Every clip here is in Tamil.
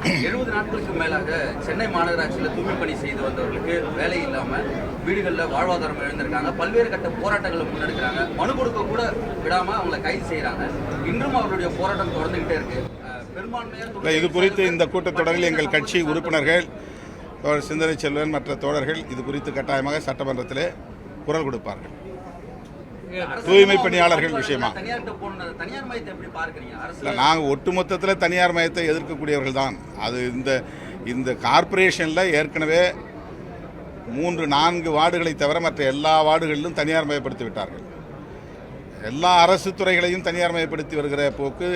70 நாட்களுக்கு மேலாக சென்னை மாநகராட்சியில் தூய்மை பணி செய்து வந்தவர்களுக்கு வேலை இல்லாமல் வீடுகளில் வாழ்வாதாரம் இழந்திருக்காங்க. பல்வேறு கட்ட போராட்டங்களை முன்னெடுக்கிறாங்க. மனு கொடுக்க கூட விடாமல் அவங்களை கைது செய்கிறாங்க. இன்றும் அவருடைய போராட்டம் தொடர்ந்துகிட்டே இருக்கு. பெரும்பான்மையாக இது குறித்து இந்த கூட்டத்தொடரில் எங்கள் கட்சி உறுப்பினர்கள் சிந்தனை செல்வன் மற்ற தோழர்கள் இது குறித்து கட்டாயமாக சட்டமன்றத்திலே குரல் கொடுப்பார்கள். தூய்மை பணியாளர்கள் விஷயமா நாங்கள் ஒட்டுமொத்தத்தில் தனியார் மயத்தை எதிர்க்கக்கூடியவர்கள் தான். அது இந்த கார்பரேஷனில் ஏற்கனவே 3-4 வார்டுகளை தவிர மற்ற எல்லா வார்டுகளிலும் தனியார் மயப்படுத்தி விட்டார்கள். எல்லா அரசு துறைகளையும் தனியார் மயப்படுத்தி வருகிற போக்கு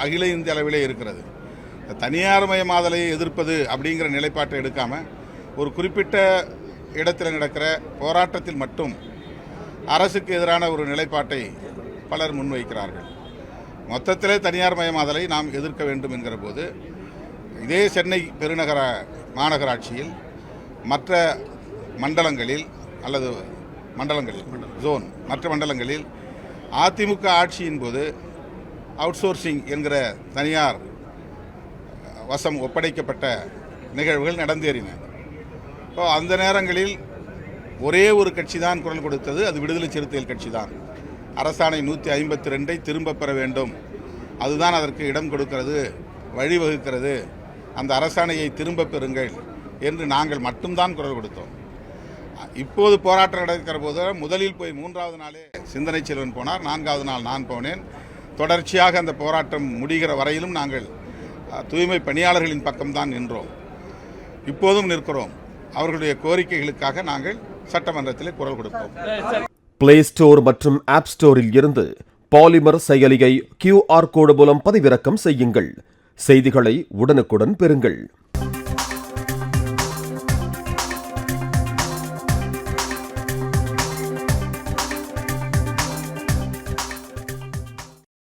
அகில இந்திய அளவிலே இருக்கிறது. தனியார் மயமாதலை எதிர்ப்பது அப்படிங்கிற நிலைப்பாட்டை எடுக்காமல் ஒரு குறிப்பிட்ட இடத்தில் நடக்கிற போராட்டத்தில் மட்டும் அரசுக்கு எதிரான ஒரு நிலைப்பாட்டை பலர் முன்வைக்கிறார்கள். மொத்தத்திலே தனியார் மயமாதலை நாம் எதிர்க்க வேண்டும் என்கிற போது இதே சென்னை பெருநகர மாநகராட்சியில் மற்ற மண்டலங்களில் அல்லது ஜோன் மற்ற மண்டலங்களில் அதிமுக ஆட்சியின் போது அவுட்சோர்சிங் என்கிற தனியார் வசம் ஒப்படைக்கப்பட்ட நிகழ்வுகள் நடந்தேறின. இப்போ அந்த நேரங்களில் ஒரே ஒரு கட்சி தான் குரல் கொடுத்தது, அது விடுதலை சிறுத்தைகள் கட்சி தான். அரசாணை 152 திரும்ப பெற வேண்டும், அதுதான் அதற்கு இடம் கொடுக்கிறது, வழிவகுக்கிறது. அந்த அரசாணையை திரும்ப பெறுங்கள் என்று நாங்கள் மட்டும்தான் குரல் கொடுத்தோம். இப்போது போராட்டம் நடக்கிற போது முதலில் போய் 3வது நாளே சிந்தனை செல்வன் போனார், 4வது நாள் நான் போனேன். தொடர்ச்சியாக அந்த போராட்டம் முடிகிற வரையிலும் நாங்கள் தூய்மை பணியாளர்களின் பக்கம்தான் நின்றோம், இப்போதும் நிற்கிறோம். அவர்களுடைய கோரிக்கைகளுக்காக நாங்கள் சட்டமன்றத்தில் குரல் கொடுப்போம். பிளே ஸ்டோர் மற்றும் ஆப் ஸ்டோரில் இருந்து பாலிமர் செயலியை QR கோடு மூலம் பதிவிறக்கம் செய்யுங்கள். செய்திகளை உடனுக்குடன் பெறுங்கள்.